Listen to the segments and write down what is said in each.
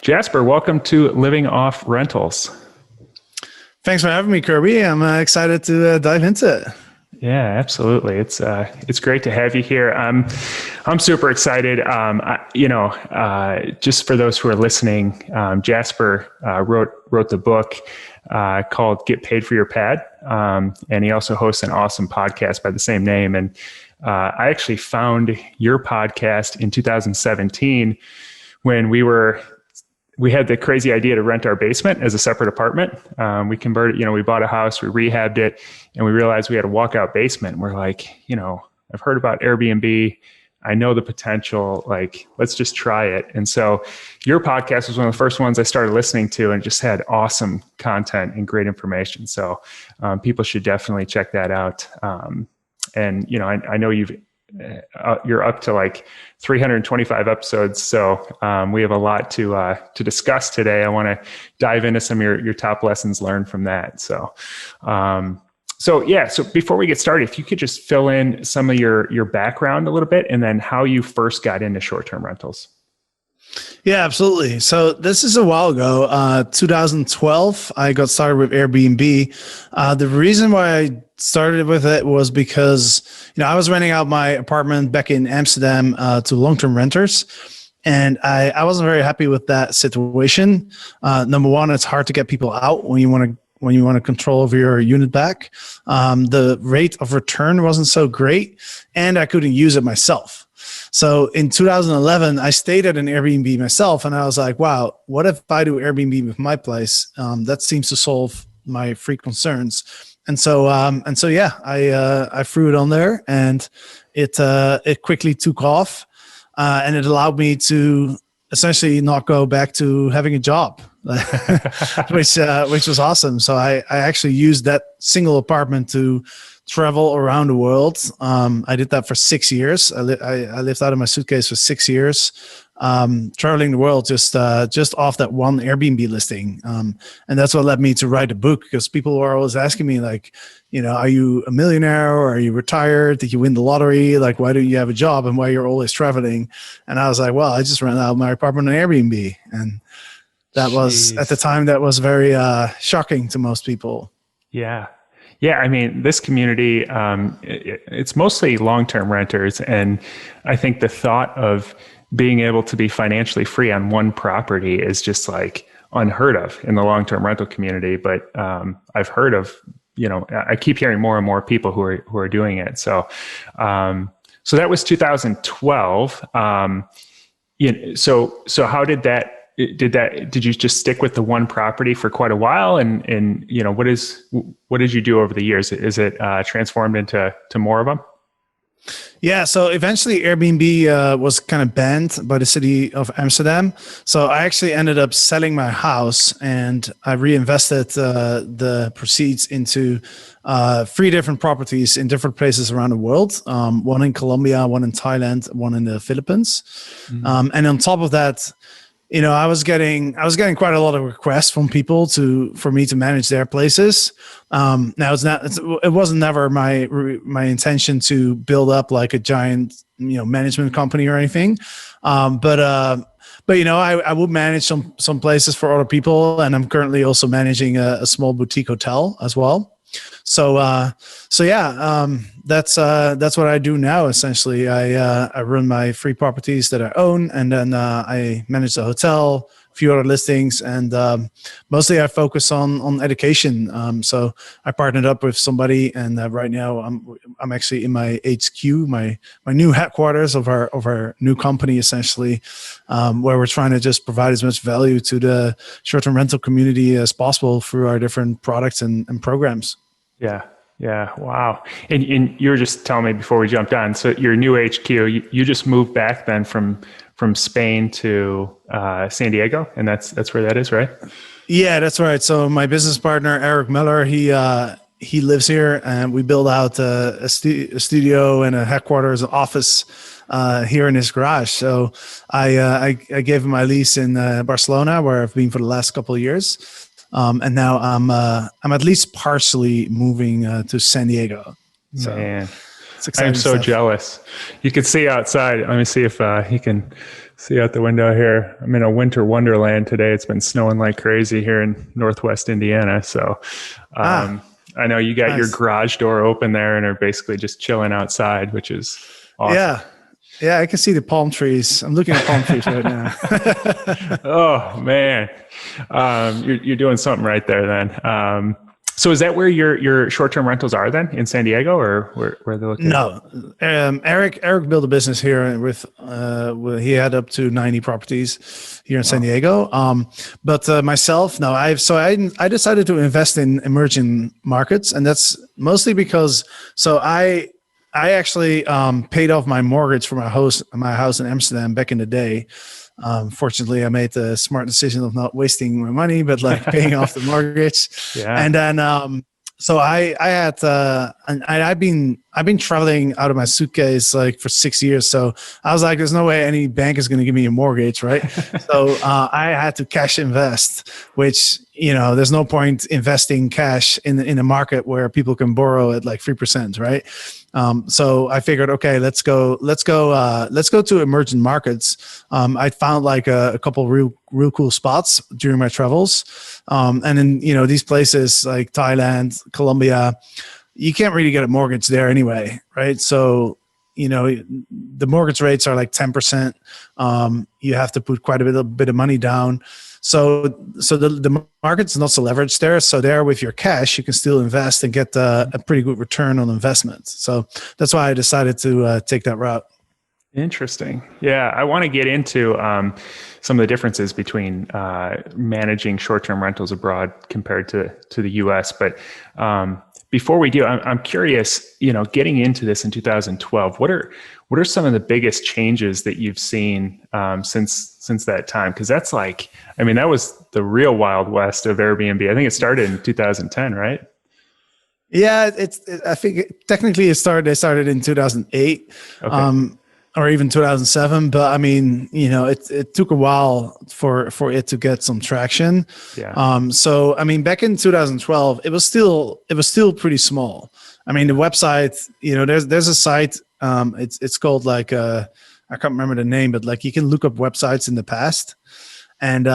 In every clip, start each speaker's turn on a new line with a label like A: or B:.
A: Jasper, welcome to Living Off Rentals.
B: Thanks for having me, Kirby. I'm excited to dive into it.
A: Yeah, absolutely. It's great to have you here. I'm super excited. Just for those who are listening, Jasper wrote the book called "Get Paid for Your Pad," and he also hosts an awesome podcast by the same name. And I actually found your podcast in 2017 when we had the crazy idea to rent our basement as a separate apartment. We converted, we bought a house, we rehabbed it, and we realized we had a walkout basement. We're like, I've heard about Airbnb. I know the potential, let's just try it. And so your podcast was one of the first ones I started listening to, and just had awesome content and great information. So people should definitely check that out. And, I know you're up to 325 episodes. So we have a lot to discuss today. I want to dive into some of your top lessons learned from that. So before we get started, if you could just fill in some of your background a little bit, and then how you first got into short-term rentals.
B: Yeah, absolutely. So this is a while ago, 2012, I got started with Airbnb. The reason why I started with it was because, I was renting out my apartment back in Amsterdam to long-term renters. And I wasn't very happy with that situation. Number one, it's hard to get people out when you want to control over your unit back. The rate of return wasn't so great, and I couldn't use it myself. So in 2011, I stayed at an Airbnb myself, and I was like, wow, what if I do Airbnb with my place? That seems to solve my free concerns. And so I threw it on there, and it quickly took off, and it allowed me to essentially not go back to having a job, which was awesome. So I actually used that single apartment to travel around the world. I did that for 6 years. I lived out of my suitcase for 6 years, traveling the world just off that one Airbnb listing. And that's what led me to write a book, because people were always asking me, are you a millionaire, or are you retired? Did you win the lottery? Why don't you have a job, and why you're always traveling? And I was like, well, I just rent out my apartment on Airbnb. And that was, at the time, that was very shocking to most people.
A: Yeah. Yeah, I mean, this community, it's mostly long-term renters. And I think the thought of being able to be financially free on one property is just unheard of in the long-term rental community. But I've heard of, I keep hearing more and more people who are doing it. So that was 2012. So how did that? Did you just stick with the one property for quite a while? And what did you do over the years? Is it transformed into more of them?
B: Yeah, so eventually Airbnb was kind of banned by the city of Amsterdam. So I actually ended up selling my house, and I reinvested the proceeds into 3 different properties in different places around the world. One in Colombia, one in Thailand, one in the Philippines. Mm-hmm. And on top of that, I was getting quite a lot of requests from people for me to manage their places. Now it wasn't never my intention to build up a giant, management company or anything. But I would manage some places for other people, and I'm currently also managing a small boutique hotel as well. So that's what I do now. Essentially, I run my 3 properties that I own, and then I manage the hotel, a few other listings, and mostly I focus on education. So I partnered up with somebody, and right now I'm actually in my HQ, my new headquarters of our new company, essentially, where we're trying to just provide as much value to the short-term rental community as possible through our different products and programs.
A: Yeah. Wow. And you were just telling me before we jumped on, so your new HQ, you just moved back then from Spain to San Diego, and that's where that is, right?
B: Yeah, that's right. So my business partner, Eric Miller, he lives here, and we built out a studio and a headquarters office here in his garage. So I gave him my lease in Barcelona, where I've been for the last couple of years. And now I'm at least partially moving to San Diego. So,
A: Man. I'm
B: exciting
A: so
B: stuff.
A: jealous. You can see outside. Let me see if you can see out the window here. I'm in a winter wonderland today. It's been snowing like crazy here in Northwest Indiana. So
B: Ah,
A: I know you got your
B: nice.
A: garage door open there and are basically just chilling outside, which is awesome.
B: Yeah. Yeah, I can see the palm trees. I'm looking at palm trees right now.
A: Oh man, you're doing something right there then. So is that where your short-term rentals are then in San Diego, or where they're located?
B: No, Eric built a business here he had up to 90 properties here in San
A: Wow.
B: Diego. But myself, no, I decided to invest in emerging markets, and that's mostly because I actually paid off my mortgage for my house in Amsterdam back in the day. Fortunately, I made the smart decision of not wasting my money, but like paying off the mortgage.
A: Yeah.
B: And then, so I had, and I've been traveling out of my suitcase like for 6 years. So I was like, there's no way any bank is going to give me a mortgage, right? So I had to cash invest, which, there's no point investing cash in a market where people can borrow at like 3%, right? So I figured, okay, let's go to emerging markets. I found like a couple real cool spots during my travels. And then, these places like Thailand, Colombia, you can't really get a mortgage there anyway, right? So, the mortgage rates are like 10%. You have to put quite a bit of money down. So the market's not so leveraged there. So there with your cash, you can still invest and get a pretty good return on investment. So that's why I decided to take that route.
A: Interesting. Yeah, I want to get into some of the differences between managing short-term rentals abroad compared to the U.S. But before we do, I'm curious. Getting into this in 2012, what are some of the biggest changes that you've seen since that time? Because that's that was the real Wild West of Airbnb. I think it started in 2010, right?
B: Yeah, I think technically they started in 2008.
A: Okay.
B: Or even 2007, but I mean, it took a while for it to get some traction.
A: Yeah.
B: So I mean, back in 2012, it was still pretty small. I mean, the website, there's a site, it's called like I can't remember the name, but like you can look up websites in the past, and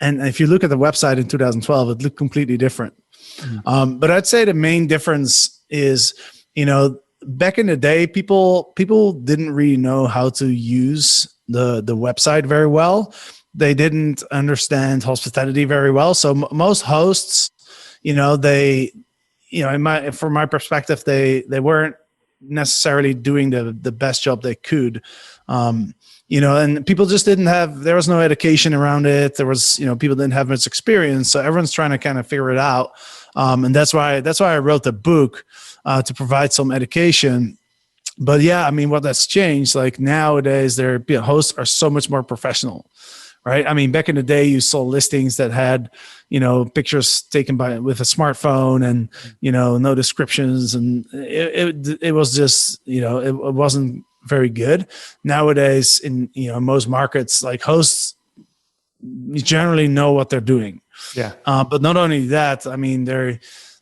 B: if you look at the website in 2012, it looked completely different.
A: Mm.
B: But I'd say the main difference is, back in the day, people didn't really know how to use the website very well. They didn't understand hospitality very well. So most hosts, from my perspective, they weren't necessarily doing the best job they could. And people just didn't have. There was no education around it. There was, people didn't have much experience. So everyone's trying to kind of figure it out. And that's why I wrote the book. To provide some education. But yeah, I mean, what that's changed, like nowadays, hosts are so much more professional, right? I mean, back in the day, you saw listings that had, pictures taken with a smartphone and, no descriptions. And it was just, it wasn't very good. Nowadays, in, most markets, like hosts generally know what they're doing.
A: Yeah.
B: But not only that, I mean,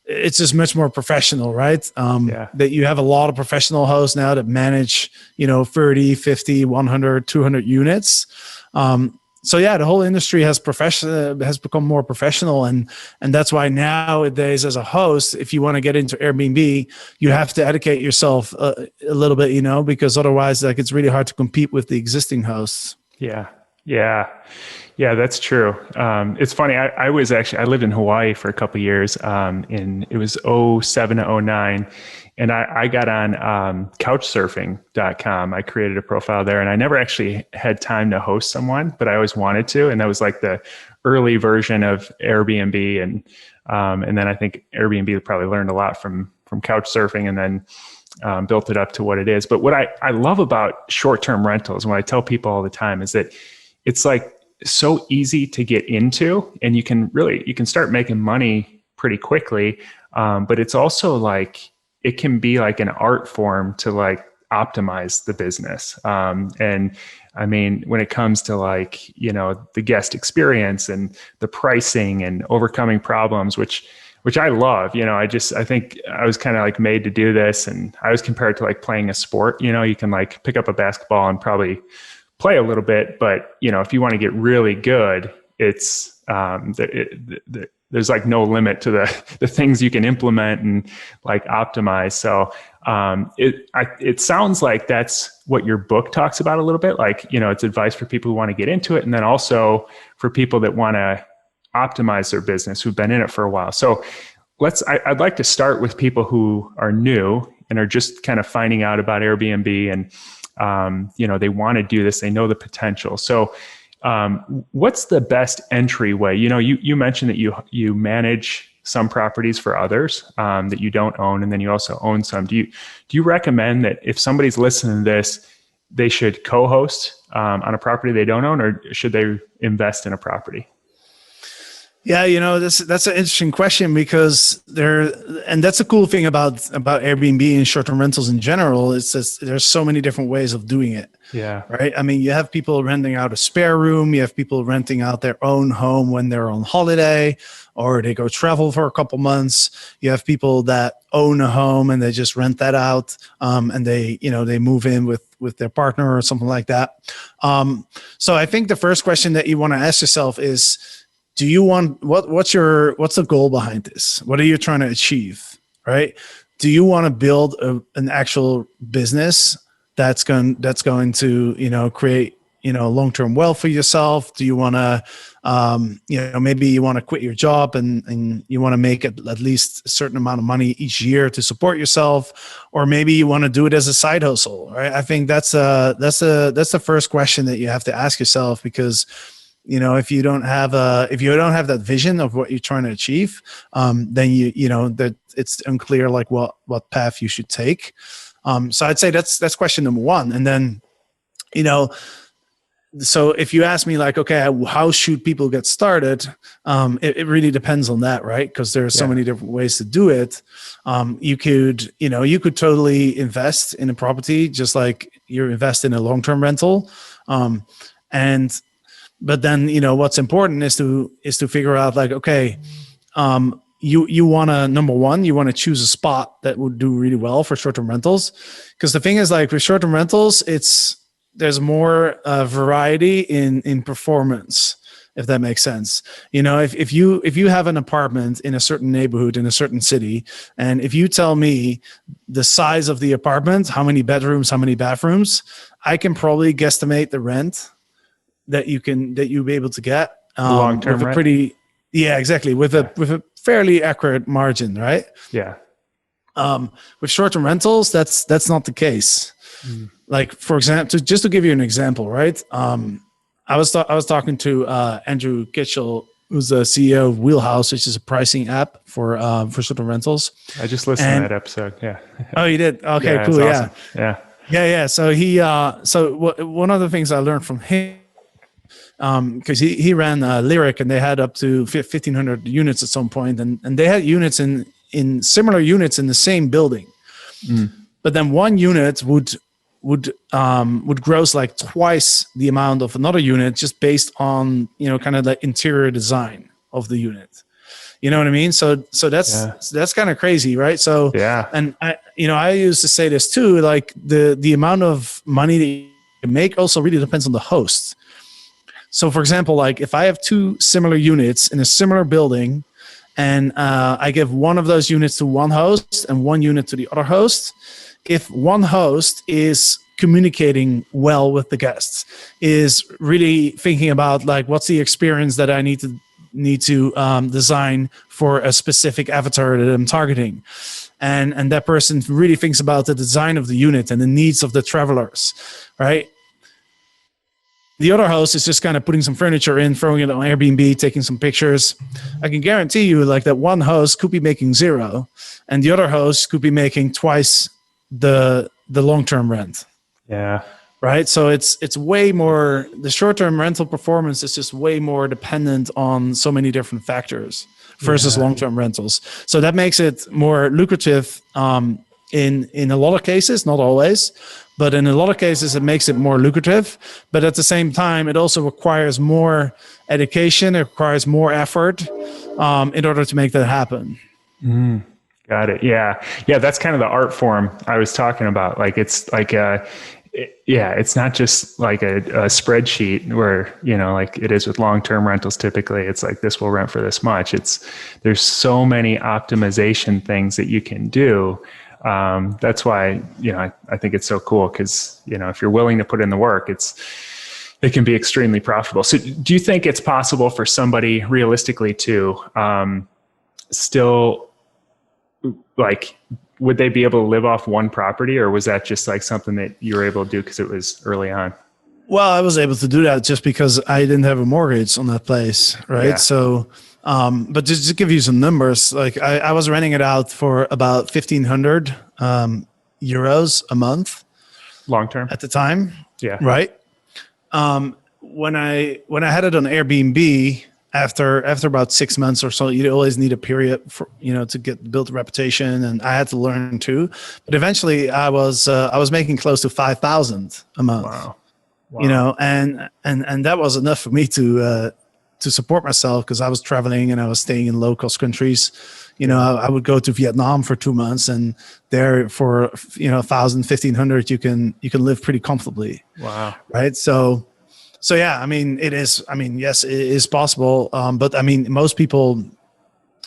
B: it's just much more professional, right?
A: Yeah.
B: That you have a lot of professional hosts now that manage, 30, 50, 100, 200 units. So yeah, the whole industry has become more professional. And that's why nowadays as a host, if you want to get into Airbnb, you have to educate yourself a little bit, because otherwise like it's really hard to compete with the existing hosts.
A: Yeah. Yeah. Yeah, that's true. It's funny. I lived in Hawaii for a couple of years. It was 07 to 09, and I got on couchsurfing.com. I created a profile there, and I never actually had time to host someone, but I always wanted to. And that was like the early version of Airbnb, and then I think Airbnb probably learned a lot from couchsurfing, and then built it up to what it is. But what I love about short-term rentals, and what I tell people all the time, is that it's like so easy to get into, and you can start making money pretty quickly. But it's also like, it can be like an art form to like optimize the business. And I mean, when it comes to like, the guest experience and the pricing and overcoming problems, which which I love. I think I was kind of like made to do this, and I was compared to like playing a sport. You can like pick up a basketball and probably play a little bit, but if you want to get really good, it's there's like no limit to the things you can implement and like optimize. So it sounds like that's what your book talks about a little bit. Like, it's advice for people who want to get into it, and then also for people that want to optimize their business, who've been in it for a while. So I'd like to start with people who are new and are just kind of finding out about Airbnb, and they want to do this, they know the potential. So what's the best entryway? You mentioned that you manage some properties for others that you don't own, and then you also own some. Do you recommend that if somebody's listening to this, they should co-host on a property they don't own, or should they invest in a property?
B: Yeah, that's an interesting question, because and that's a cool thing about Airbnb and short-term rentals in general. It's just there's so many different ways of doing it.
A: Yeah.
B: Right. I mean, you have people renting out a spare room. You have people renting out their own home when they're on holiday, or they go travel for a couple months. You have people that own a home and they just rent that out, and they move in with their partner or something like that. So I think the first question that you want to ask yourself is, do you want what's the goal behind this? What are you trying to achieve? Right? Do you want to build an actual business that's going to create long-term wealth for yourself? Do you want to maybe you want to quit your job and you want to make at least a certain amount of money each year to support yourself, or maybe you want to do it as a side hustle, right? I think that's the first question that you have to ask yourself, because if you don't have that vision of what you're trying to achieve, then that it's unclear like what path you should take. So I'd say that's question number one. And then, so if you ask me like, okay, how should people get started? It really depends on that, right? Because there are so many different ways to do it. You could totally invest in a property just like you invest in a long-term rental. But then, what's important is to figure out like, okay, you want to, number one, you want to choose a spot that would do really well for short-term rentals. Because the thing is, like with short-term rentals, there's more variety in performance, if that makes sense. If you have an apartment in a certain neighborhood in a certain city, and if you tell me the size of the apartment, how many bedrooms, how many bathrooms, I can probably guesstimate the rent that you'll be able to get
A: long-term
B: with a
A: rent.
B: Yeah, exactly, with a fairly accurate margin, right?
A: Yeah.
B: With short-term rentals, that's not the case. Like, for example, just to give you an example, right? I was talking to Andrew Kitchell, who's the CEO of Wheelhouse, which is a pricing app for short-term rentals.
A: I just listened to that episode. Yeah.
B: Oh, you did? Okay,
A: yeah,
B: cool.
A: Awesome.
B: Yeah. Yeah. So one of the things I learned from him, because he ran Lyric, and they had up to 1,500 units at some point, and they had units in similar units in the same building, but then one unit would gross like twice the amount of another unit, just based on kind of the interior design of the unit. You know what I mean? So that's kind of crazy, right? So
A: yeah,
B: and I used to say this too, like the amount of money that you can make also really depends on the host. So, for example, like if I have two similar units in a similar building, and I give one of those units to one host and one unit to the other host, if one host is communicating well with the guests, is really thinking about like what's the experience that I need to design for a specific avatar that I'm targeting, and that person really thinks about the design of the unit and the needs of the travelers, right? The other host is just kind of putting some furniture in, throwing it on Airbnb, taking some pictures. I can guarantee you like that one host could be making zero, and the other host could be making twice the long-term rent.
A: Yeah.
B: Right. So it's way more, the short-term rental performance is just way more dependent on so many different factors versus long-term rentals. So that makes it more lucrative in a lot of cases, not always, but in a lot of cases it makes it more lucrative. But at the same time, it also requires more education. It requires more effort in order to make that happen.
A: Got it. Yeah. Yeah. That's kind of the art form I was talking about. Like, it's like it's not just like a spreadsheet where, like it is with long-term rentals. Typically it's like, this will rent for this much. There's so many optimization things that you can do. That's why, I think it's so cool because, if you're willing to put in the work, it can be extremely profitable. So do you think it's possible for somebody realistically to, still, like, would they be able to live off one property, or was that just like something that you were able to do because it was early on?
B: Well, I was able to do that just because I didn't have a mortgage on that place, right?
A: Yeah.
B: So, but just to give you some numbers, like I was renting it out for about 1,500 euros a month
A: Long term?
B: at the time,
A: Yeah.
B: right? When I had it on Airbnb, after about 6 months or so, you always need a period for, to build a reputation, and I had to learn too. But eventually, I was making close to 5,000 a month.
A: Wow. Wow.
B: And that was enough for me to support myself, because I was traveling and I was staying in low cost countries. I would go to Vietnam for 2 months, and there for 1,000, 1,500, you can live pretty comfortably.
A: Wow.
B: Right. So yeah, I mean, it is. I mean, yes, it is possible. But I mean, most people,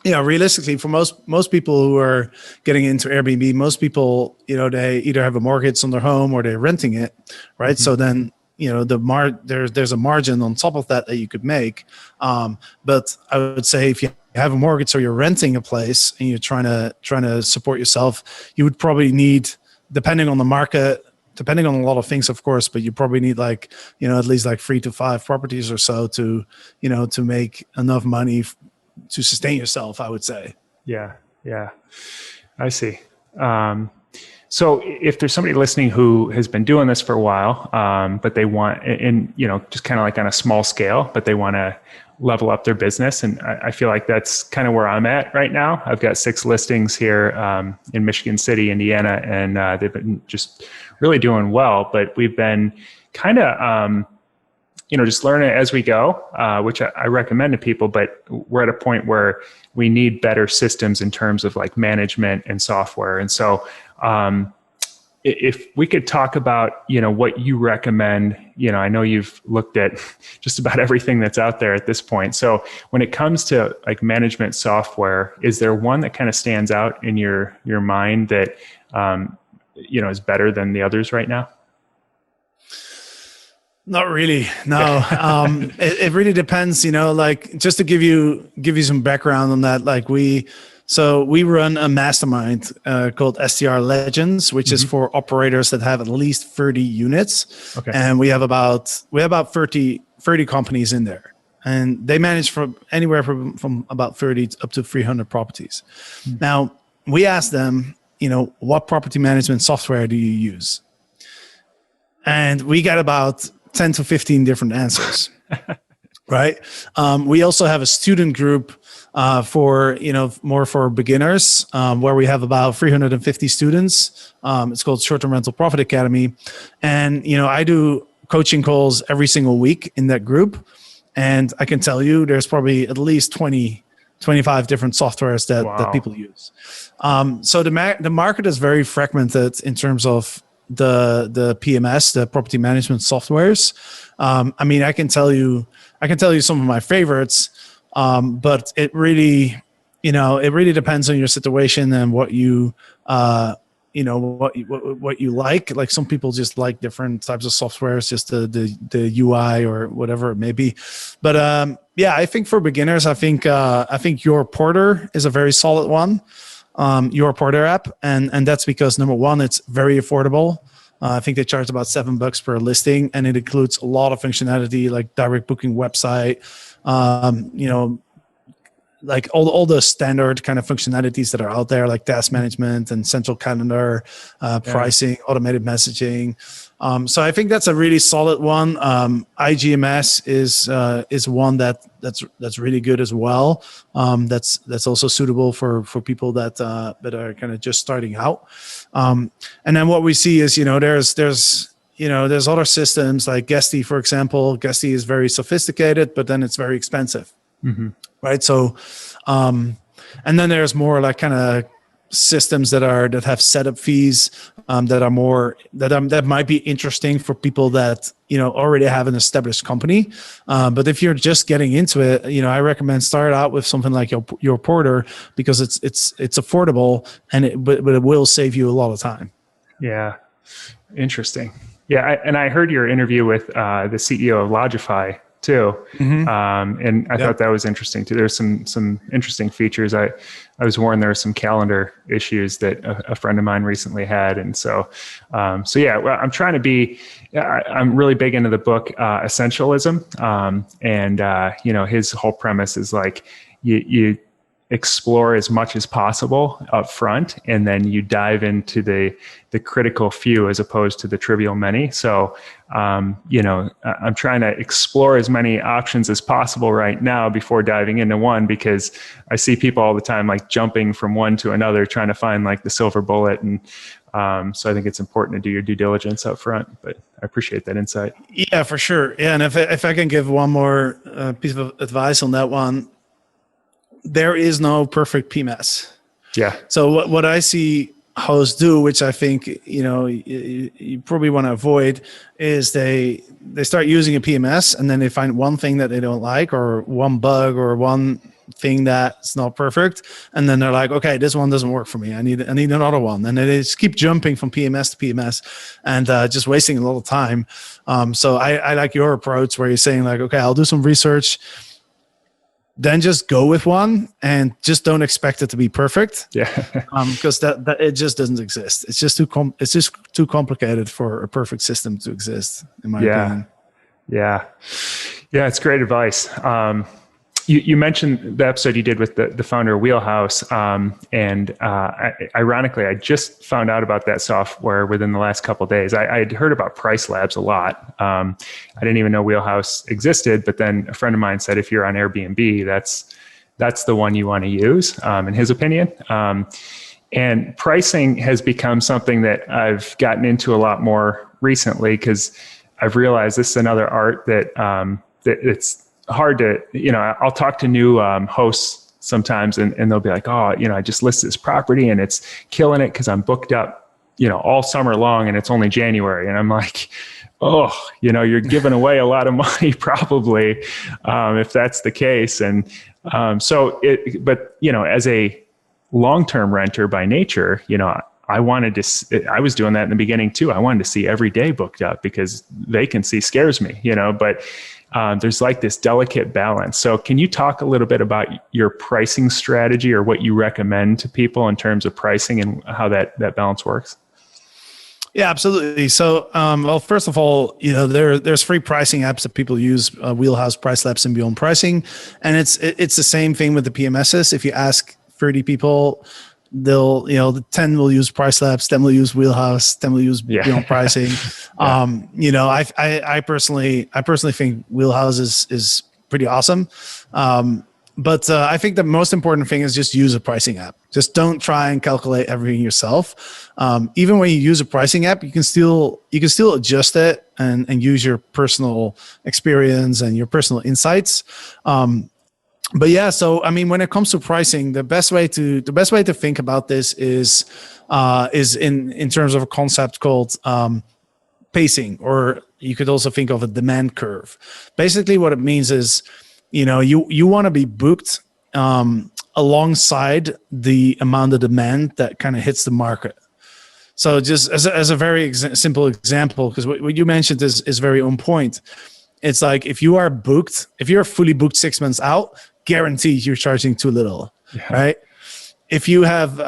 B: realistically, for most people who are getting into Airbnb, most people, they either have a mortgage on their home or they're renting it, right? Mm-hmm. So then, there's a margin on top of that you could make. But I would say if you have a mortgage or you're renting a place and you're trying to support yourself, you would probably need, depending on the market, depending on a lot of things, of course, but you probably need at least 3 to 5 properties or so to make enough money to sustain yourself, I would say.
A: Yeah. Yeah. I see. So if there's somebody listening who has been doing this for a while, but they want, just kind of like on a small scale, but they want to level up their business. And I feel like that's kind of where I'm at right now. I've got 6 listings here in Michigan City, Indiana, and they've been just really doing well. But we've been kind of, just learning as we go, which I recommend to people. But we're at a point where we need better systems in terms of like management and software. And so if we could talk about, what you recommend, I know you've looked at just about everything that's out there at this point. So when it comes to like management software, is there one that kind of stands out in your mind that, is better than the others right now?
B: Not really. No. It really depends, just to give you some background on that. We run a mastermind called STR Legends, which is for operators that have at least 30 units. Okay. And we have about 30 companies in there. And they manage from anywhere from about 30 up to 300 properties. Mm-hmm. Now, we ask them, what property management software do you use? And we got about 10 to 15 different answers, right? We also have a student group for, more for beginners, where we have about 350 students. It's called Short-Term Rental Profit Academy. And, I do coaching calls every single week in that group. And I can tell you there's probably at least 20, 25 different softwares that people use. So the market is very fragmented in terms of the PMS, the property management softwares. I can tell you some of my favorites, but it really depends on your situation and what you what you like. Like some people just like different types of softwares, just the UI or whatever it may be. But I think for beginners, I think Your Porter is a very solid one. Your Porter app, and that's because number one, it's very affordable. I think they charge about $7 per listing, and it includes a lot of functionality like direct booking website, like all the standard kind of functionalities that are out there, like task management and central calendar, pricing, automated messaging. So I think that's a really solid one. IGMS is one that's really good as well. That's also suitable for people that are kind of just starting out. And then what we see is, there's other systems like Guesty, for example. Guesty is very sophisticated, but then it's very expensive. Mm-hmm. Right. So, And then there's more like kind of systems that have setup fees that are more that might be interesting for people that already have an established company. But if you're just getting into it, I recommend start out with something like your porter, because it's affordable, and but it will save you a lot of time.
A: Yeah, interesting. Yeah, and I heard your interview with the CEO of Logify too, and I thought that was interesting too. There's some interesting features. I was warned there were some calendar issues that a friend of mine recently had, and so yeah. Well, I'm trying to be. I'm really big into the book Essentialism, and his whole premise is like you explore as much as possible up front, and then you dive into the critical few as opposed to the trivial many. So, I'm trying to explore as many options as possible right now before diving into one, because I see people all the time like jumping from one to another, trying to find like the silver bullet. And so I think it's important to do your due diligence up front, but I appreciate that insight.
B: Yeah, for sure. Yeah. And if I can give one more piece of advice on that one, there is no perfect PMS.
A: Yeah.
B: So what I see hosts do, which I think you probably want to avoid, is they start using a PMS, and then they find one thing that they don't like, or one bug, or one thing that's not perfect, and then they're like, okay, this one doesn't work for me. I need another one, and they just keep jumping from PMS to PMS, and just wasting a lot of time. So I like your approach, where you're saying like, okay, I'll do some research, then just go with one, and just don't expect it to be perfect.
A: Yeah.
B: Because that it just doesn't exist. It's just too complicated for a perfect system to exist, in my opinion.
A: Yeah. It's great advice. You mentioned the episode you did with the founder of Wheelhouse, and ironically, I just found out about that software within the last couple of days. I had heard about Price Labs a lot. I didn't even know Wheelhouse existed, but then a friend of mine said, if you're on Airbnb, that's the one you want to use, in his opinion. And pricing has become something that I've gotten into a lot more recently, because I've realized this is another art that it's hard to, I'll talk to new hosts sometimes, and they'll be like, oh, I just listed this property and it's killing it because I'm booked up, all summer long, and it's only January. And I'm like, oh, you're giving away a lot of money probably, if that's the case. And but as a long-term renter by nature, I was doing that in the beginning too. I wanted to see every day booked up, because vacancy scares me, but there's like this delicate balance. So can you talk a little bit about your pricing strategy, or what you recommend to people in terms of pricing, and how that balance works?
B: Yeah, absolutely. So, well, first of all, there's free pricing apps that people use, Wheelhouse, Price Labs, and Beyond Pricing. And it's the same thing with the PMSs. If you ask 30 people, they'll, the 10 will use Price Labs, 10 will use Wheelhouse, 10 will use Beyond Pricing. I personally think Wheelhouse is pretty awesome. But I think the most important thing is just use a pricing app. Just don't try and calculate everything yourself. Even when you use a pricing app, you can still adjust it and use your personal experience and your personal insights. But yeah, so I mean, when it comes to pricing, the best way to think about this is in terms of a concept called pacing, or you could also think of a demand curve. Basically, what it means is, you want to be booked alongside the amount of demand that kind of hits the market. So just as a very simple example, because what you mentioned is very on point. It's like, if you're fully booked 6 months out, guaranteed you're charging too little, right? If you have,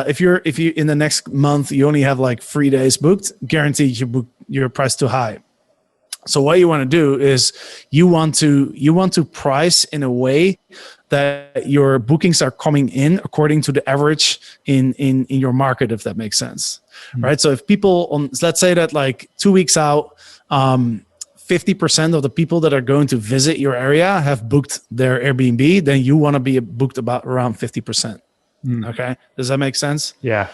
B: if you in the next month you only have like 3 days booked, guaranteed your price too high. So what you want to do is you want to price in a way that your bookings are coming in according to the average in your market, if that makes sense, right? So if people let's say that like 2 weeks out, 50% of the people that are going to visit your area have booked their Airbnb, then you want to be booked about around 50%. Okay, does that make sense?
A: Yeah.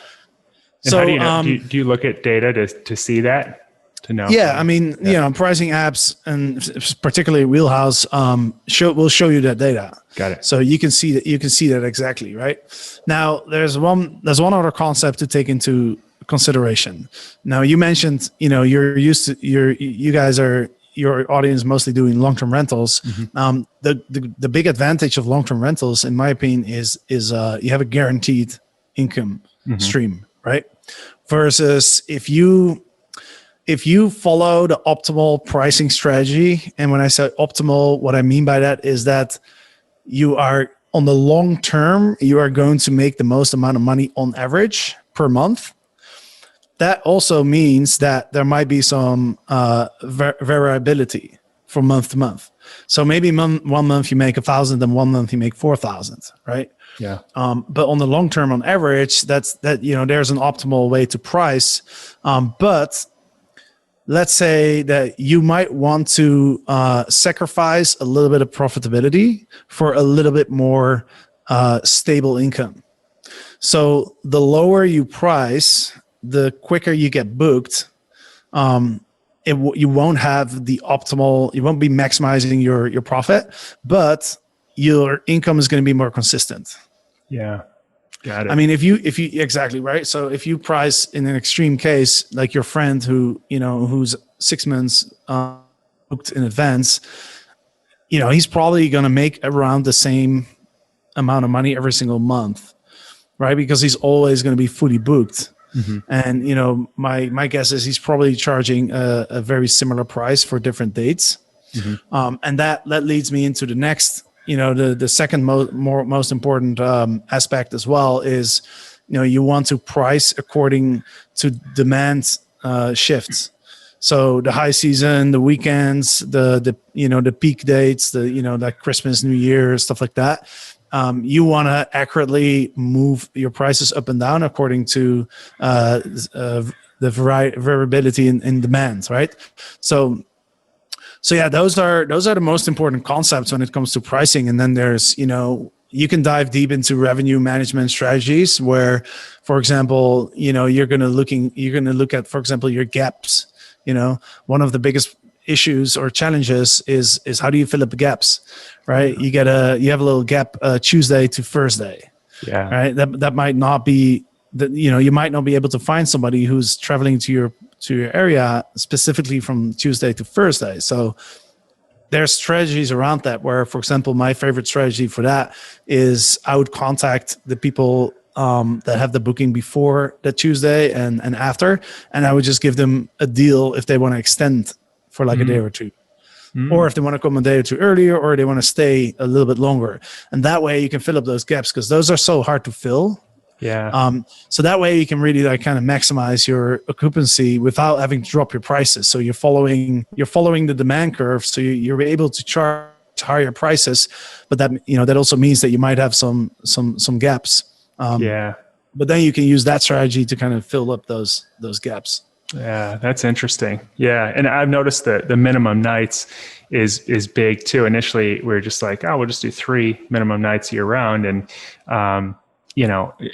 A: And so how do you look at data to see that? to know?
B: Yeah, I mean, pricing apps and particularly Wheelhouse will show you that data.
A: Got it.
B: So you can see that exactly, right? Now there's one other concept to take into consideration. Now you mentioned, you guys are your audience mostly doing long-term rentals.
A: Mm-hmm.
B: The big advantage of long-term rentals, in my opinion, is you have a guaranteed income stream, right? Versus if you follow the optimal pricing strategy, and when I say optimal, what I mean by that is that you are on the long term, you are going to make the most amount of money on average per month. That also means that there might be some variability from month to month. So maybe 1 month you make 1,000, and 1 month you make 4,000, right?
A: Yeah.
B: But on the long term, on average, there's an optimal way to price. But let's say that you might want to sacrifice a little bit of profitability for a little bit more stable income. So the lower you price, the quicker you get booked. You won't have the optimal, you won't be maximizing your profit, but your income is going to be more consistent.
A: Yeah. Got it.
B: I mean, if you exactly right. So if you price in an extreme case, like your friend who's 6 months booked in advance, he's probably going to make around the same amount of money every single month, right? Because he's always going to be fully booked. Mm-hmm. And my guess is he's probably charging a very similar price for different dates. Mm-hmm. And that leads me into the next. The second most important aspect as well is, you want to price according to demand shifts. So the high season, the weekends, the peak dates, like Christmas, New Year, stuff like that. You want to accurately move your prices up and down according to the variability in demand, right? So yeah, those are the most important concepts when it comes to pricing. And then there's, you can dive deep into revenue management strategies where, for example, you're going to look at, for example, your gaps. One of the biggest issues or challenges is how do you fill up the gaps, right? You have a little gap Tuesday to Thursday.
A: Yeah.
B: Right. That might not be that, you might not be able to find somebody who's traveling to your area specifically from Tuesday to Thursday. So there's strategies around that where, for example, my favorite strategy for that is I would contact the people that have the booking before that Tuesday and after, and I would just give them a deal if they want to extend for like a day or two. Or if they want to come a day or two earlier, or they want to stay a little bit longer. And that way you can fill up those gaps because those are so hard to fill.
A: Yeah.
B: So that way you can really kind of maximize your occupancy without having to drop your prices. So you're following the demand curve. So you're able to charge higher prices, but that also means that you might have some gaps. But then you can use that strategy to kind of fill up those gaps.
A: Yeah, that's interesting. Yeah, and I've noticed that the minimum nights is big too. Initially, we were just like, oh, we'll just do 3 minimum nights year round, and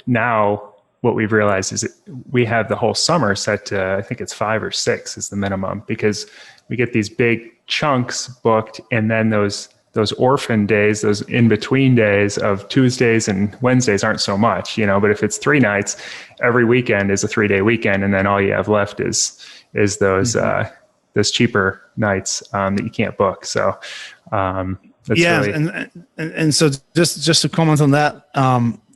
A: now what we've realized is that we have the whole summer set to, I think it's 5 or 6 is the minimum, because we get these big chunks booked, and then those orphan days, those in-between days of Tuesdays and Wednesdays aren't so much, but if it's 3 nights, every weekend is a 3-day weekend. And then all you have left is those, those cheaper nights that you can't book. So, that's really...
B: And so just to comment on that,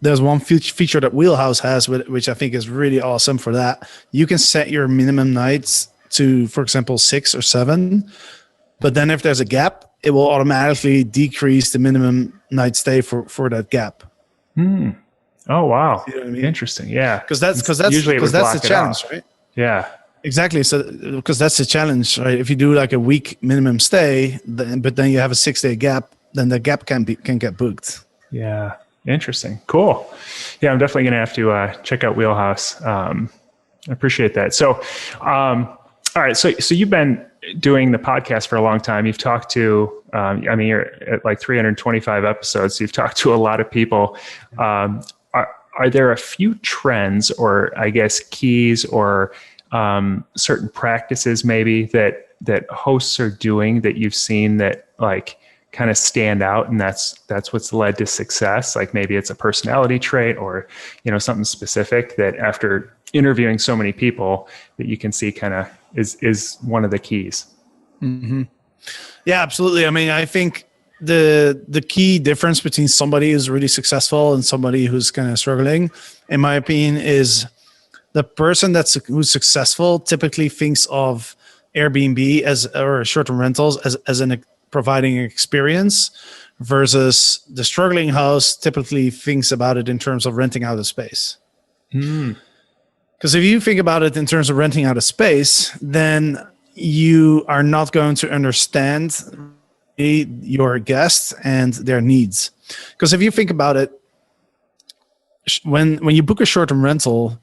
B: there's one feature that Wheelhouse has, which I think is really awesome for that. You can set your minimum nights to, for example, 6 or 7, but then if there's a gap, it will automatically decrease the minimum night stay for that gap.
A: Oh, wow.
B: You know what I mean?
A: Interesting. Yeah.
B: Because that's the challenge, right?
A: Yeah.
B: Exactly. So because that's the challenge, right? If you do like a week minimum stay, but then you have a 6-day gap, then the gap can get booked.
A: Yeah. Interesting. Cool. Yeah, I'm definitely going to have to check out Wheelhouse. I appreciate that. So, all right. So you've been doing the podcast for a long time. You've talked to, you're at like 325 episodes. So you've talked to a lot of people. Are there a few trends or I guess keys or certain practices maybe that hosts are doing that you've seen that like kind of stand out, and that's what's led to success? Like maybe it's a personality trait or, something specific that after interviewing so many people that you can see kind of is one of the keys.
B: Mm-hmm. Yeah, absolutely. I mean, I think the key difference between somebody who's really successful and somebody who's kind of struggling, in my opinion, is the person who's successful typically thinks of Airbnb or short-term rentals as providing an experience, versus the struggling host typically thinks about it in terms of renting out a space. Because if you think about it in terms of renting out a space, then you are not going to understand your guests and their needs. Because if you think about it, when you book a short-term rental,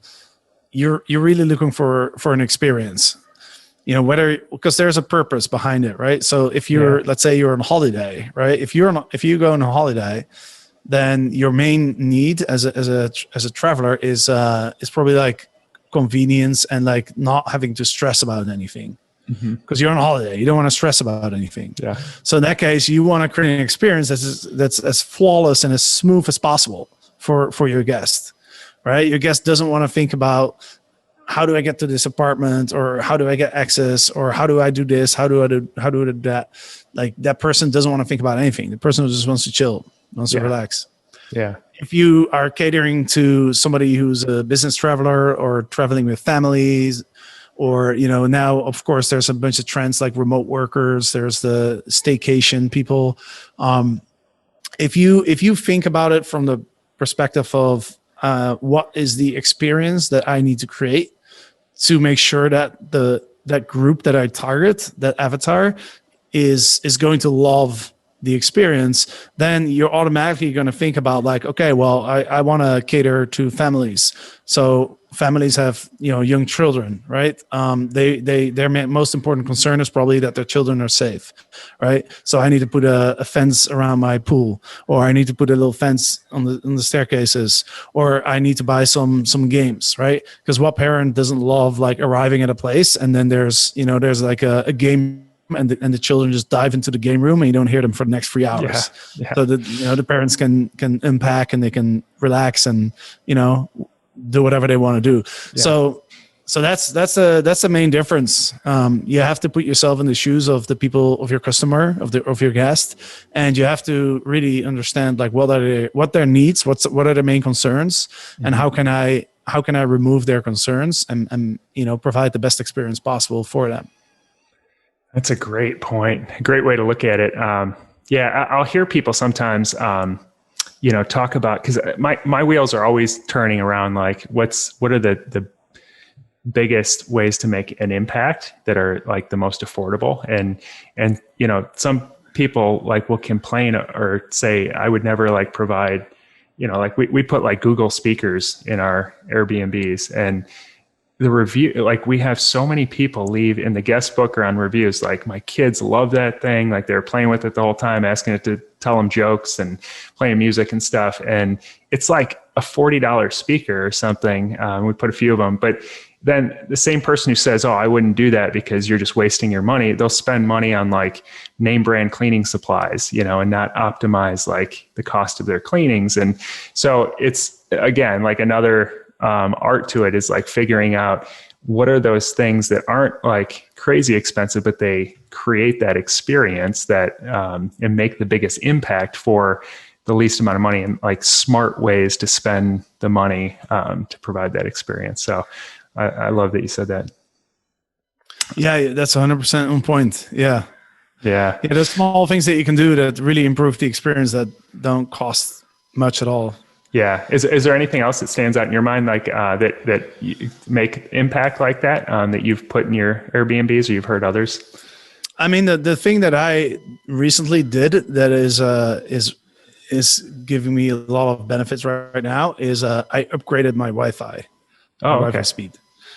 B: you're really looking for an experience. Because there's a purpose behind it, right? So if let's say you're on holiday, right? If you go on a holiday, then your main need as a traveler is probably like convenience and like not having to stress about anything. Because you're on holiday, you don't want to stress about anything.
A: Yeah.
B: So in that case, you want to create an experience that's as flawless and as smooth as possible for your guest, right? Your guest doesn't want to think about, how do I get to this apartment, or how do I get access, or how do I do this, how do I do that? Like, that person doesn't want to think about anything. The person just wants to chill, wants to relax.
A: Yeah.
B: If you are catering to somebody who's a business traveler or traveling with families, or now of course there's a bunch of trends like remote workers, there's the staycation people. If you think about it from the perspective of what is the experience that I need to create to make sure that that group that I target, that avatar, is going to love the experience, then you're automatically going to think about like, okay, well, I want to cater to families. So families have, young children, right? Their most important concern is probably that their children are safe, right? So I need to put a fence around my pool, or I need to put a little fence on the staircases, or I need to buy some games, right? Because what parent doesn't love like arriving at a place and then there's like a game, and the children just dive into the game room and you don't hear them for the next 3 hours.
A: Yeah.
B: So the parents can unpack and they can relax and do whatever they want to do. Yeah. So that's the main difference. You have to put yourself in the shoes of the people, of your customer, of your guest, and you have to really understand like what their needs, what are their main concerns, and how can I remove their concerns and provide the best experience possible for them.
A: That's a great point. A great way to look at it. I'll hear people sometimes, talk about, because my wheels are always turning around. Like, what are the biggest ways to make an impact that are like the most affordable? And some people like will complain or say, I would never like provide, like we put like Google speakers in our Airbnbs, and the review, like we have so many people leave in the guest book or on reviews, like my kids love that thing. Like they're playing with it the whole time, asking it to tell them jokes and playing music and stuff. And it's like a $40 speaker or something. We put a few of them, but then the same person who says, oh, I wouldn't do that because you're just wasting your money, they'll spend money on like name brand cleaning supplies, and not optimize like the cost of their cleanings. And so it's, again, like another art to it is like figuring out what are those things that aren't like crazy expensive, but they create that experience that and make the biggest impact for the least amount of money, and like smart ways to spend the money to provide that experience. So I love that you said that.
B: Yeah, that's 100% on point. Yeah. There's small things that you can do that really improve the experience that don't cost much at all.
A: Yeah. Is there anything else that stands out in your mind, like that you make impact like that that you've put in your Airbnbs, or you've heard others?
B: I mean, the thing that I recently did that is giving me a lot of benefits right now is I upgraded my Wi-Fi. Wi-Fi speed.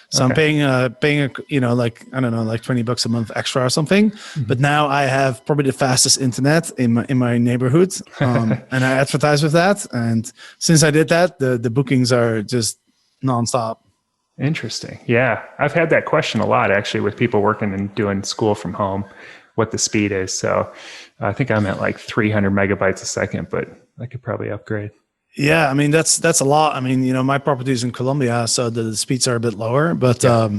B: So okay. I'm paying like, I don't know, like $20 a month extra or something. Mm-hmm. But now I have probably the fastest internet in my neighborhood, and I advertise with that. And since I did that, the bookings are just nonstop.
A: Interesting. Yeah. I've had that question a lot actually with people working and doing school from home, what the speed is. So I think I'm at like 300 megabytes a second, but I could probably upgrade.
B: Yeah, I mean that's a lot. I mean, my property is in Colombia, so the speeds are a bit lower.
A: Yeah.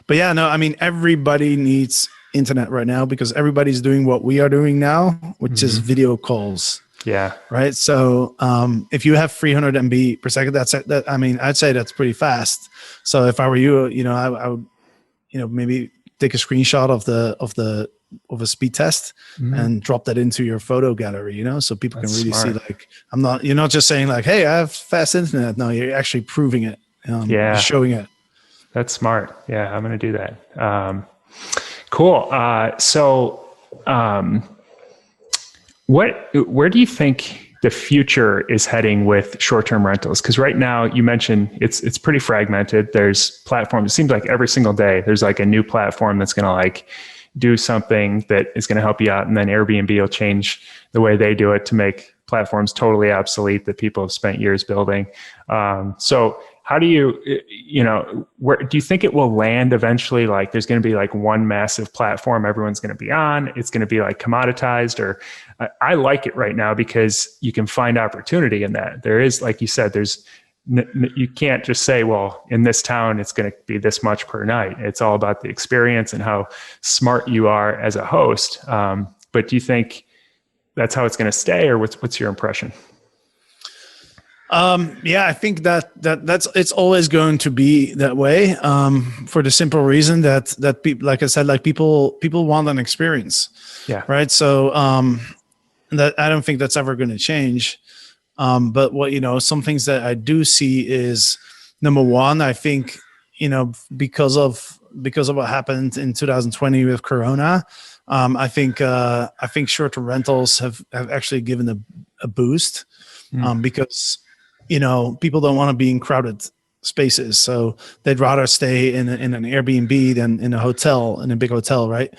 B: But yeah, no, I mean everybody needs internet right now because everybody's doing what we are doing now, which is video calls,
A: Yeah.
B: right? So if you have 300 MB per second, that. I mean, I'd say that's pretty fast. So if I were you, I would, maybe take a screenshot of a speed test and drop that into your photo gallery, so people
A: That's
B: can really
A: smart.
B: see like you're not just saying like, hey, I have fast internet. No, you're actually proving it. You're
A: Yeah.
B: showing it.
A: That's smart. Yeah. I'm going to do that. Cool. Where do you think the future is heading with short-term rentals? Because right now you mentioned it's pretty fragmented. There's platforms. It seems like every single day there's like a new platform that's going to like do something that is going to help you out, and then Airbnb will change the way they do it to make platforms totally obsolete that people have spent years building. So how do where do you think it will land eventually? Like there's going to be like one massive platform everyone's going to be on. It's going to be like commoditized, or I like it right now because you can find opportunity in that. There is, like you said, you can't just say, well, in this town, it's going to be this much per night. It's all about the experience and how smart you are as a host. But do you think that's how it's going to stay, or what's your impression?
B: Yeah, I think that's it's always going to be that way. For the simple reason that people, like I said, like people want an experience.
A: Yeah.
B: Right. So that I don't think that's ever going to change. But some things that I do see is, number one, I think, because of what happened in 2020 with Corona, I think short-term rentals have actually given a boost, because, people don't want to be in crowded spaces. So they'd rather stay in an Airbnb than in a big hotel. Right.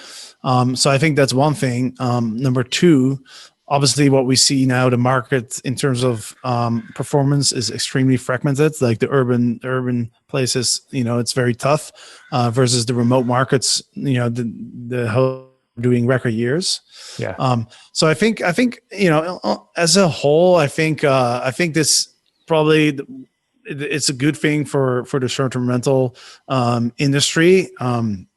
B: So I think that's one thing. Number two, obviously what we see now, the market in terms of performance is extremely fragmented. Like the urban places, it's very tough versus the remote markets, the doing record years.
A: Yeah.
B: So I think as a whole, I think this probably it's a good thing for the short-term rental industry. And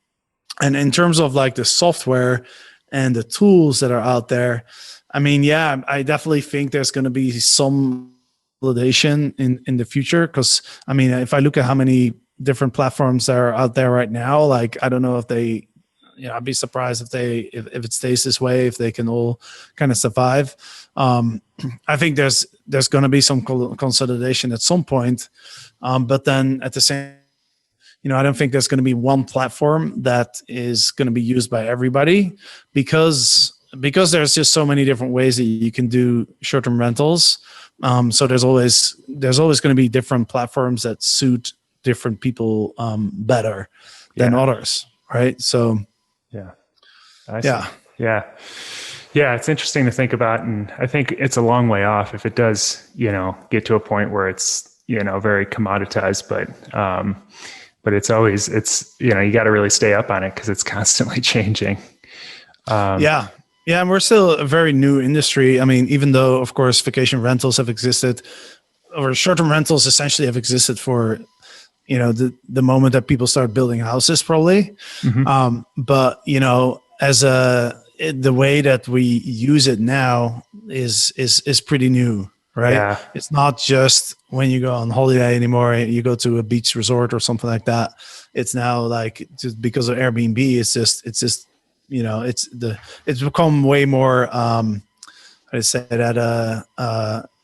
B: in terms of like the software and the tools that are out there, I mean, yeah, I definitely think there's going to be some validation in the future. Because I mean, if I look at how many different platforms that are out there right now, like I don't know if they, I'd be surprised if it stays this way, if they can all kind of survive. I think there's going to be some consolidation at some point, but then at the same, I don't think there's going to be one platform that is going to be used by everybody because there's just so many different ways that you can do short-term rentals. So there's always going to be different platforms that suit different people better than others, right? So
A: yeah, I see. Yeah. It's interesting to think about, and I think it's a long way off if it does, get to a point where it's, very commoditized, but it's always, you got to really stay up on it because it's constantly changing.
B: Yeah, and we're still a very new industry. I mean, even though, of course, vacation rentals have existed, or short-term rentals essentially have existed for, the moment that people start building houses, probably.
A: Mm-hmm.
B: But the way that we use it now is pretty new, right?
A: Yeah.
B: It's not just when you go on holiday anymore. You go to a beach resort or something like that. It's now like just because of Airbnb. It's just it's become way more I say that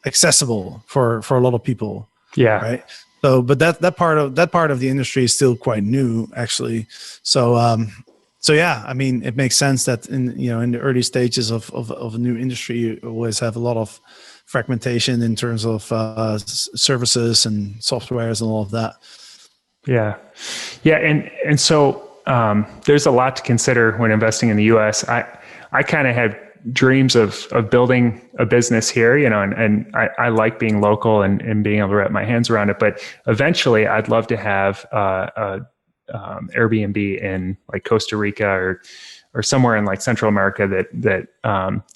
B: accessible for a lot of people.
A: Yeah.
B: Right. So, but that part of the industry is still quite new, actually. So yeah, I mean, it makes sense that in the early stages of a new industry, you always have a lot of fragmentation in terms of services and softwares and all of that.
A: Yeah. And so there's a lot to consider when investing in the U.S. I kind of have dreams of building a business here, and I like being local and being able to wrap my hands around it. But eventually I'd love to have Airbnb in like Costa Rica or somewhere in like Central America that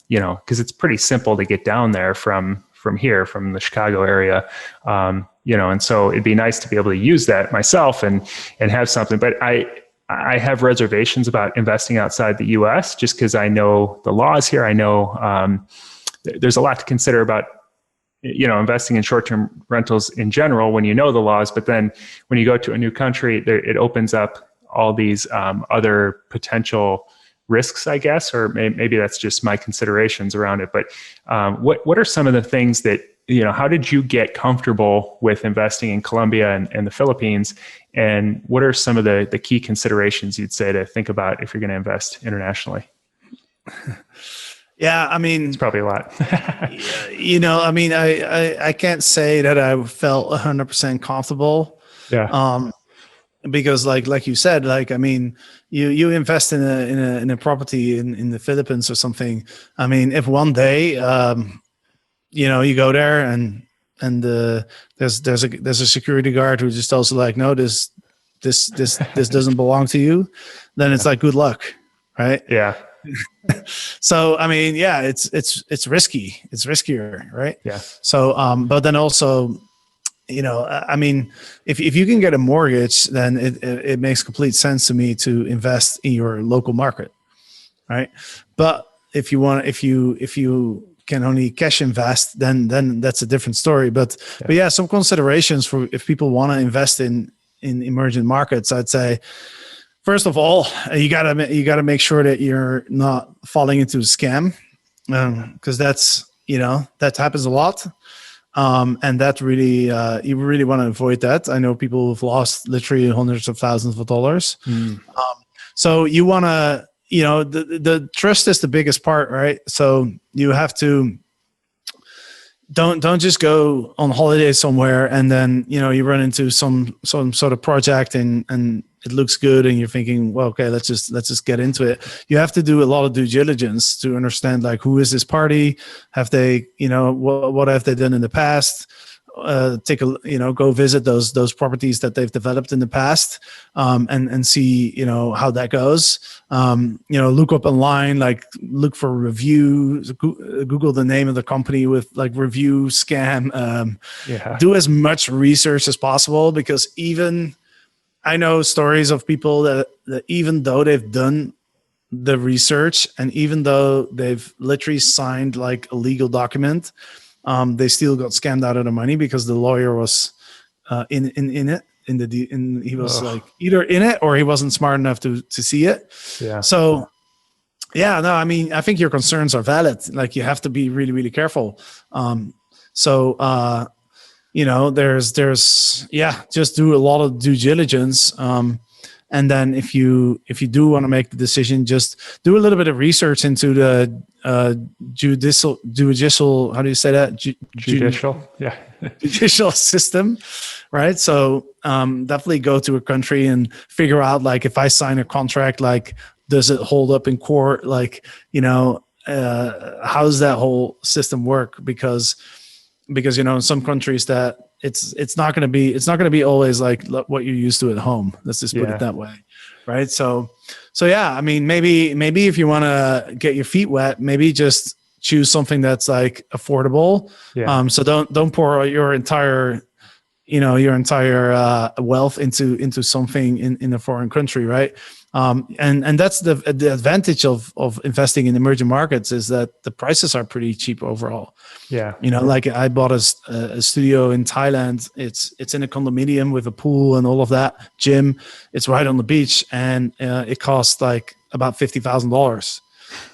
A: because it's pretty simple to get down there from here, from the Chicago area. And so it'd be nice to be able to use that myself and have something. But I have reservations about investing outside the US just because I know the laws here. I know there's a lot to consider about investing in short-term rentals in general when you know the laws, but then when you go to a new country, it opens up all these other potential risks, I guess, or maybe that's just my considerations around it. But what are some of the things that, how did you get comfortable with investing in Colombia and the Philippines? And what are some of the key considerations you'd say to think about if you're going to invest internationally?
B: Yeah, I mean,
A: it's probably a lot.
B: I can't say that I felt 100% comfortable.
A: Yeah.
B: Because like you said, you invest in a property in the Philippines or something. I mean, if one day, you go there and there's a security guard who just tells you like, no, this doesn't belong to you, then it's like, good luck. Right.
A: Yeah.
B: So, I mean, yeah, it's risky. It's riskier. Right.
A: Yeah.
B: So, but then also, I mean, if you can get a mortgage, then it makes complete sense to me to invest in your local market. Right. But if you can only cash invest, then that's a different story. But yeah, some considerations for if people want to invest in emerging markets, I'd say, first of all, you gotta make sure that you're not falling into a scam, because that happens a lot. And that really, you really want to avoid that. I know people who've lost literally hundreds of thousands of dollars. So you want to, the trust is the biggest part, right? So you have to, don't just go on holiday somewhere and then, you run into some sort of project and it looks good and you're thinking, well, okay, let's just get into it. You have to do a lot of due diligence to understand, like, who is this party? Have they, what have they done in the past? Go visit those properties that they've developed in the past, and see, how that goes. Look up online, like look for reviews, Google the name of the company with like review scam. Do as much research as possible, because even I know stories of people that even though they've done the research and even though they've literally signed like a legal document, they still got scammed out of the money because the lawyer was in it. He was like either in it or he wasn't smart enough to see it.
C: Yeah.
B: So yeah, no, I mean, I think your concerns are valid. Like, you have to be really, really careful. Just do a lot of due diligence. And then if you do want to make the decision, just do a little bit of research into the judicial, how do you say that?
C: Judicial. Yeah.
B: Judicial system, right? So definitely go to a country and figure out, like, if I sign a contract, like, does it hold up in court? Like, how does that whole system work? Because in some countries that it's not going to be always like what you're used to at home. Let's just put it that way, right? So yeah, I mean, maybe if you want to get your feet wet, maybe just choose something that's like affordable.
C: Yeah.
B: So don't pour your entire wealth into something in a foreign country, right? And that's the advantage of investing in emerging markets, is that the prices are pretty cheap overall.
C: Yeah.
B: Like, I bought a studio in Thailand. It's in a condominium with a pool and all of that, gym. It's right on the beach, and it costs like about $50,000.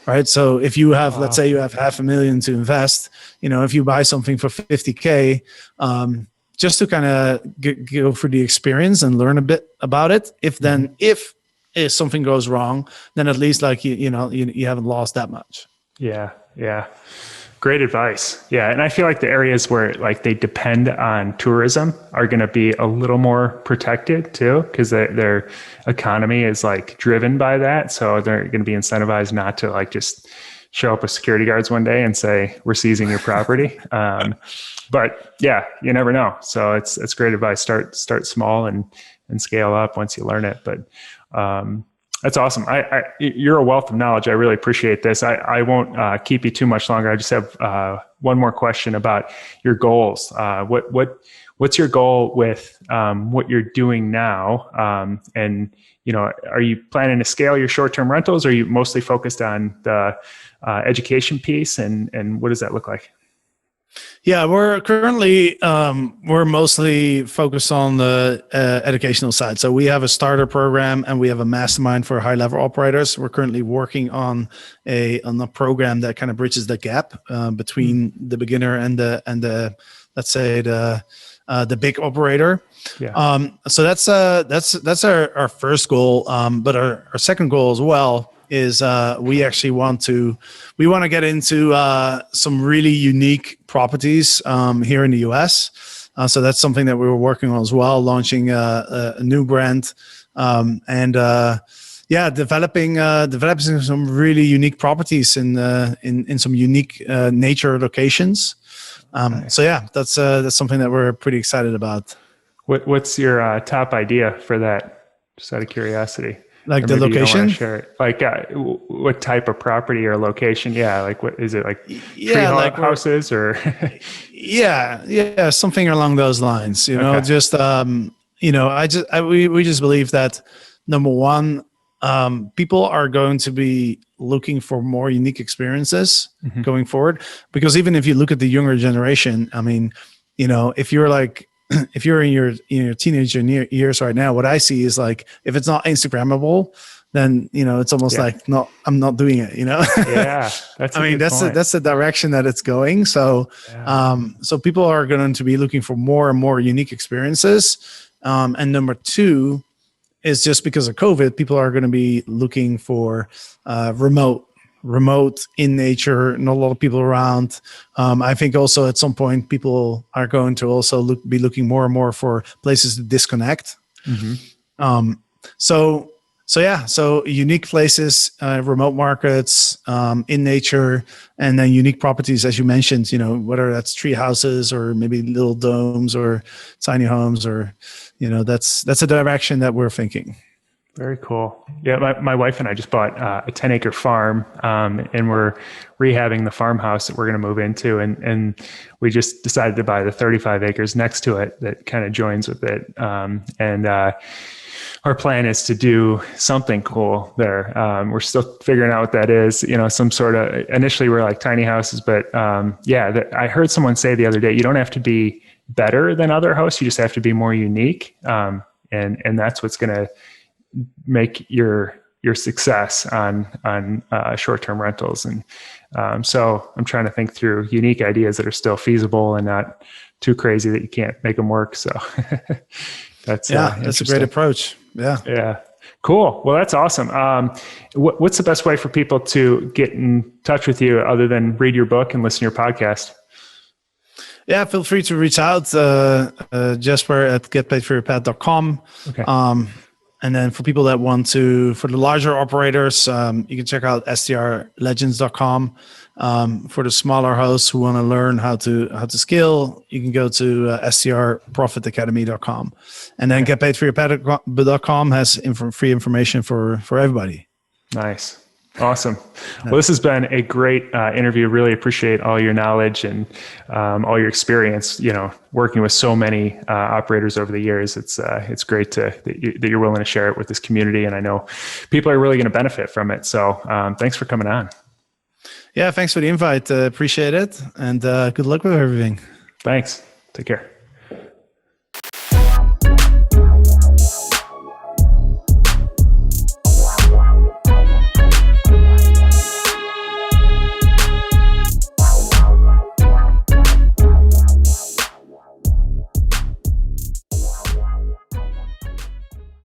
B: Right. So if you have, let's say you have $500,000 to invest, if you buy something for $50K, just to kind of go through the experience and learn a bit about it. If something goes wrong, then at least, like, you haven't lost that much.
C: Yeah. Yeah. Great advice. Yeah. And I feel like the areas where, like, they depend on tourism are going to be a little more protected too, because their economy is like driven by that. So they're going to be incentivized not to, like, just show up with security guards one day and say, we're seizing your property. But yeah, you never know. So it's great advice. Start small and scale up once you learn it. But that's awesome. You're a wealth of knowledge. I really appreciate this. I won't keep you too much longer. I just have one more question about your goals. What's your goal with what you're doing now? And are you planning to scale your short-term rentals? Or are you mostly focused on the education piece? And what does that look like?
B: Yeah, we're currently we're mostly focused on the educational side. So we have a starter program and we have a mastermind for high-level operators. We're currently working on a program that kind of bridges the gap between the beginner and the let's say the big operator.
C: Yeah.
B: So that's our first goal. But our second goal as well is we actually want to get into some really unique properties here in the US. So that's something that we were working on as well, launching a new brand and developing some really unique properties in some unique nature locations.
C: Nice.
B: So yeah, that's something that we're pretty excited about.
C: What's your top idea for that? Just out of curiosity.
B: Like the location?
C: Share it. Like what type of property or location? Yeah, like what is it, like tree
B: like
C: houses or?
B: yeah, something along those lines.
C: Okay.
B: Just we just believe that number one, people are going to be looking for more unique experiences going forward. Because even if you look at the younger generation, I mean, if you're like, if you're in your teenager years right now, what I see is like, if it's not Instagrammable, then, it's almost like, no, I'm not doing it,
C: Yeah. That's
B: that's the direction that it's going. So, so people are going to be looking for more and more unique experiences. And number two is just because of COVID, people are going to be looking for remote in nature, not a lot of people around. I think also at some point people are going to also be looking more and more for places to disconnect. So unique places, remote markets, in nature, and then unique properties, as you mentioned, whether that's tree houses or maybe little domes or tiny homes, or, that's a direction that we're thinking.
C: Very cool. Yeah, my wife and I just bought a 10-acre farm, and we're rehabbing the farmhouse that we're going to move into, and we just decided to buy the 35 acres next to it that kind of joins with it. Our plan is to do something cool there. We're still figuring out what that is. Some sort of. Initially, we're like tiny houses, but I heard someone say the other day, you don't have to be better than other hosts. You just have to be more unique, and that's what's going to make your success on short-term rentals. And so I'm trying to think through unique ideas that are still feasible and not too crazy that you can't make them work. So that's
B: a great approach.
C: Yeah. Cool. Well, that's awesome. What's the best way for people to get in touch with you other than read your book and listen to your podcast?
B: Yeah, feel free to reach out, Jasper at getpaidforyourpad.com.
C: Okay.
B: And then for people that want to, for the larger operators, you can check out strlegends.com. For the smaller hosts who want to learn how to scale, you can go to strprofitacademy.com. And then getpaidforyourpad.com has free information for everybody.
C: Nice. Awesome. Well, this has been a great interview. Really appreciate all your knowledge and all your experience, working with so many operators over the years. It's great that you're willing to share it with this community. And I know people are really going to benefit from it. So thanks for coming on.
B: Yeah, thanks for the invite. Appreciate it. And good luck with everything.
C: Thanks. Take care.